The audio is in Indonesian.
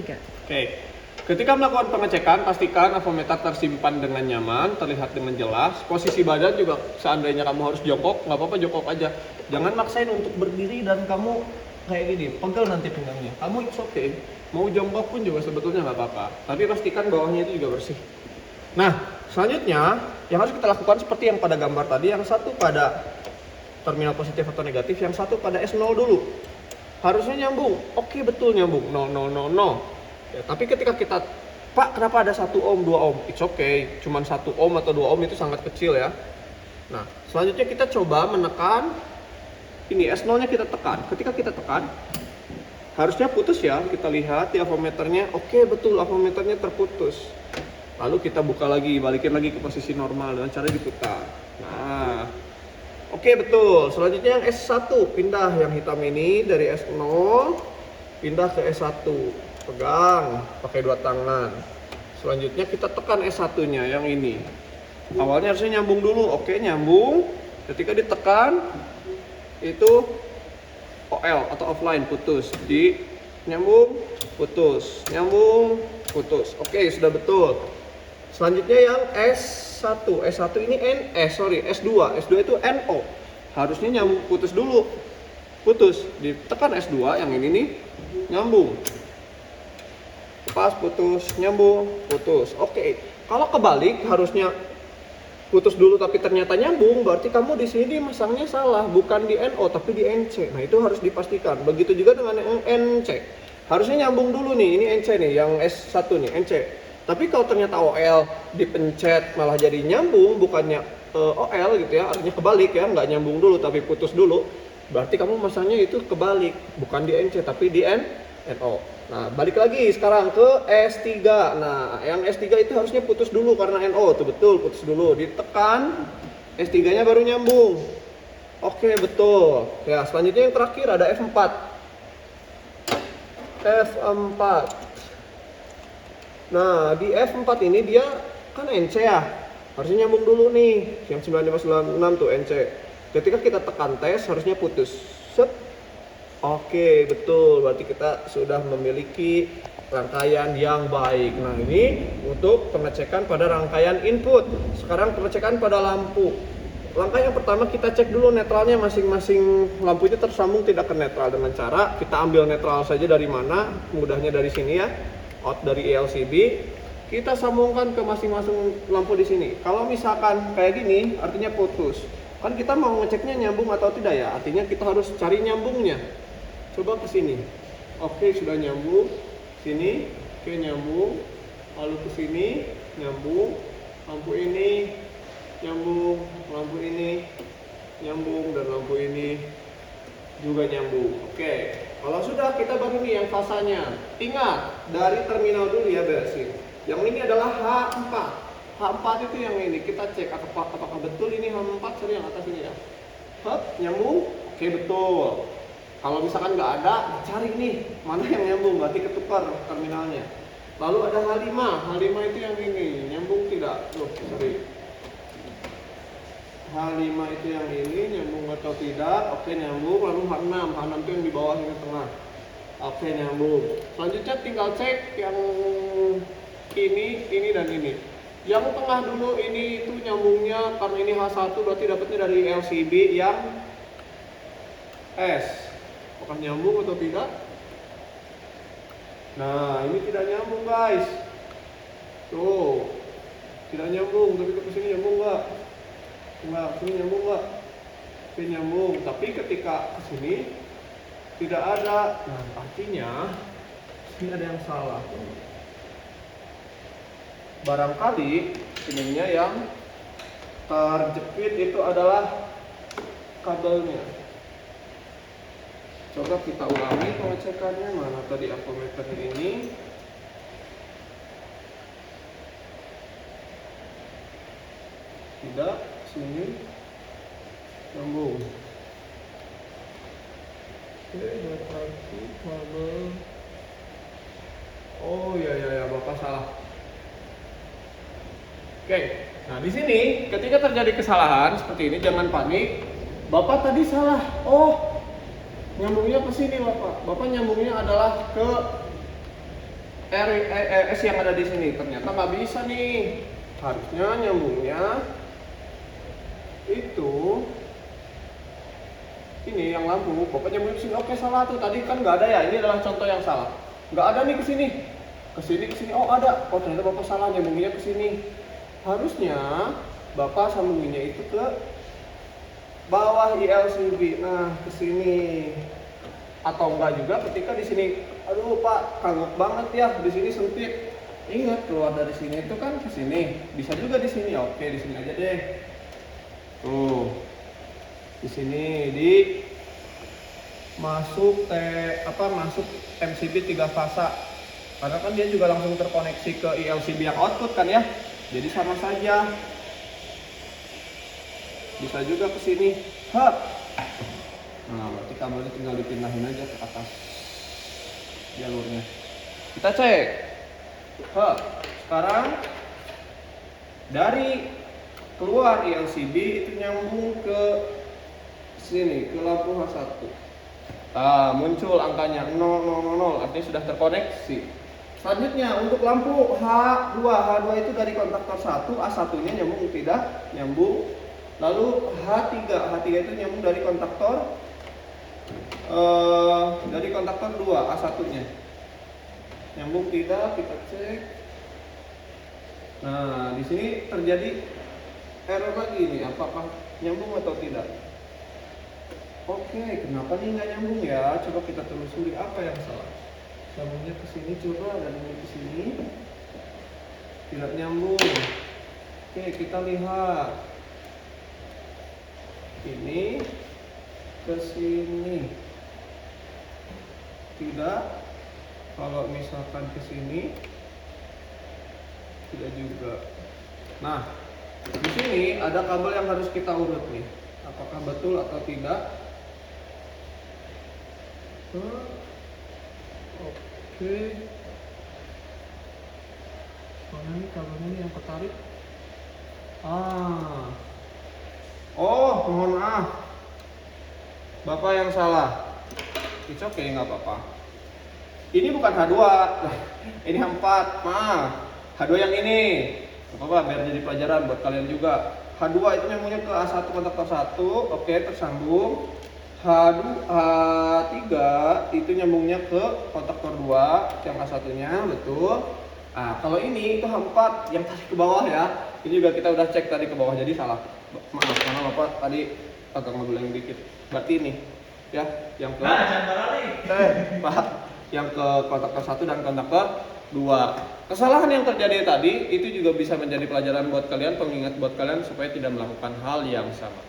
Oke, ketika melakukan pengecekan, pastikan avometer tersimpan dengan nyaman, terlihat dengan jelas. Posisi badan juga, seandainya kamu harus jongkok, nggak apa-apa jongkok aja. Jangan maksain untuk berdiri dan kamu kayak gini, pegel nanti pinggangnya. Kamu it's okay, mau jongkok pun juga sebetulnya nggak apa-apa. Tapi pastikan bawahnya itu juga bersih. Nah, selanjutnya yang harus kita lakukan seperti yang pada gambar tadi, yang satu pada terminal positif atau negatif, yang satu pada S0 dulu. Harusnya nyambung, oke betul nyambung, no. Ya, tapi ketika kita, Pak kenapa ada 1 ohm, 2 ohm? It's okay, cuman 1 ohm atau 2 ohm itu sangat kecil ya. Nah, selanjutnya kita coba menekan, ini S0 nya kita tekan. Ketika kita tekan, harusnya putus ya, kita lihat di avometernya, oke betul avometernya terputus. Lalu kita buka lagi, balikin lagi ke posisi normal dengan cara diputar. Nah, oke betul. Selanjutnya yang S1, pindah yang hitam ini dari S0 pindah ke S1. Pegang pakai 2 tangan. Selanjutnya kita tekan S1-nya yang ini. Awalnya harusnya nyambung dulu. Oke, nyambung. Ketika ditekan itu OL atau offline, putus. Di nyambung, putus. Nyambung, putus. Oke, sudah betul. Selanjutnya yang S1. S1 ini S2. S2 itu NO. Harusnya nyambung, putus dulu. Putus. Ditekan S2 yang ini nih, nyambung. Pas, putus, nyambung, putus. Oke. Kalau kebalik harusnya putus dulu tapi ternyata nyambung, berarti kamu di sini masangnya salah, bukan di NO tapi di NC. Nah, itu harus dipastikan. Begitu juga dengan yang NC. Harusnya nyambung dulu nih, ini NC nih, yang S1 nih, NC. Tapi kalau ternyata OL dipencet malah jadi nyambung, bukannya OL gitu ya, artinya kebalik ya, nggak nyambung dulu tapi putus dulu. Berarti kamu masangnya itu kebalik, bukan di NC tapi di NO. Nah, balik lagi sekarang ke S3. Nah, yang S3 itu harusnya putus dulu karena NO. Tuh betul, putus dulu. Ditekan, S3-nya baru nyambung. Oke, betul. Ya, selanjutnya yang terakhir ada F4. F4. Nah, di F4 ini dia kan NC ya. Harusnya nyambung dulu nih. Yang 9596 tuh NC. Ketika kita tekan tes, harusnya putus. Set. Oke, betul. Berarti kita sudah memiliki rangkaian yang baik. Nah, ini untuk pengecekan pada rangkaian input. Sekarang pengecekan pada lampu. Langkah yang pertama kita cek dulu netralnya masing-masing lampu itu tersambung tidak ke netral dengan cara kita ambil netral saja dari mana, mudahnya dari sini ya. Out dari ELCB, kita sambungkan ke masing-masing lampu di sini. Kalau misalkan kayak gini, artinya putus. Kan kita mau ngeceknya nyambung atau tidak ya? Artinya kita harus cari nyambungnya. Coba ke sini. Oke, sudah nyambung. Sini, oke nyambung. Lalu ke sini, nyambung. Lampu ini nyambung, lampu ini nyambung, dan lampu ini juga nyambung. Oke. Kalau sudah, kita baru nih yang fasanya. Ingat, dari terminal dulu ya beresin. Yang ini adalah H4. H4 itu yang ini. Kita cek apakah betul ini H4, sorry yang atas ini ya. Hop, nyambung. Oke, betul. Kalau misalkan nggak ada, cari nih mana yang nyambung, berarti ketukar terminalnya. Lalu ada H5, H5 itu yang ini, nyambung tidak? Tuh, sorry. H5 itu yang ini, nyambung atau tidak? Oke, nyambung. Lalu H6, H6 itu yang di bawah ini tengah. Oke, nyambung. Selanjutnya tinggal cek yang ini dan ini. Yang tengah dulu ini itu nyambungnya, karena ini H1 berarti dapatnya dari LCB yang S. Apakah nyambung atau tidak? Nah, ini tidak nyambung guys. Tuh, tidak nyambung. Tapi ke sini nyambung nggak? Nggak, sini nyambung nggak? Sini nyambung. Tapi ketika ke sini tidak ada. Nah, artinya sini ada yang salah. Barangkali ininya yang terjepit itu adalah kabelnya. Coba kita ulangi pengecekannya. Mana tadi avometer ini? Tidak, sini nyambung. Oke, berarti kabel. Oh ya, Bapak salah. Oke, nah di sini ketika terjadi kesalahan seperti ini jangan panik. Bapak tadi salah. Oh, nyambungnya ke sini Bapak. Bapak nyambungnya adalah ke S yang ada di sini. Ternyata nggak bisa nih. Harusnya nyambungnya itu ini yang lampu. Bapak nyambung di sini. Oke, salah tuh. Tadi kan nggak ada ya. Ini adalah contoh yang salah. Nggak ada nih ke sini. Ke sini. Oh, ada. Oh, ternyata Bapak salah nyambunginnya ke sini. Harusnya Bapak sambunginnya itu ke bawah ILCB. Nah, ke sini. Atau enggak juga ketika di sini, aduh Pak, kagok banget ya, di sini sempit. Ingat, keluar dari sini itu kan ke sini. Bisa juga di sini. Oke, di sini aja deh. Tuh. Di sini masuk masuk MCB 3 fasa. Karena kan dia juga langsung terkoneksi ke ILCB yang output kan ya. Jadi sama saja. Bisa juga ke sini. Hap. Nah, berarti kabelnya tinggal dipindahin aja ke atas jalurnya. Kita cek. Sekarang dari keluar ILCB itu nyambung ke sini, ke lampu H1. Nah, muncul angkanya 0000, artinya sudah terkoneksi. Selanjutnya untuk lampu H2 itu dari kontaktor 1, A1-nya nyambung tidak? Nyambung. Lalu H3 itu nyambung dari kontaktor 2, A1-nya. Nyambung tidak? Kita cek. Nah, di sini terjadi error lagi nih, apakah nyambung atau tidak? Oke, kenapa nih nggak nyambung ya? Coba kita telusuri apa yang salah. Sambungnya ke sini coba, dan ini ke sini tidak nyambung. Oke, kita lihat ini ke sini tidak. Kalau misalkan ke sini tidak juga. Nah, di sini ada kabel yang harus kita urut nih. Apakah betul atau tidak? Oke. Mana nih kabelnya nih yang ketarik? Oh, mohon maaf. Bapak yang salah. It's okay, nggak apa-apa. Ini bukan H2. Ini H4. Maaf. H2 yang ini. Apa-apa, biar jadi pelajaran buat kalian juga. H2 itu nyambungnya ke A1 kontaktor 1. Oke, tersambung. H3 itu nyambungnya ke kontaktor 2 yang A1-nya, betul. Nah, kalau ini itu H4 yang tadi ke bawah ya. Ini juga kita udah cek tadi ke bawah, jadi salah. Maaf, karena Bapak tadi agak ngeguling dikit. Berarti ini ya, yang ke Pak, yang ke kontaktor 1 dan kontaktor 2. Kesalahan yang terjadi tadi itu juga bisa menjadi pelajaran buat kalian, pengingat buat kalian supaya tidak melakukan hal yang sama.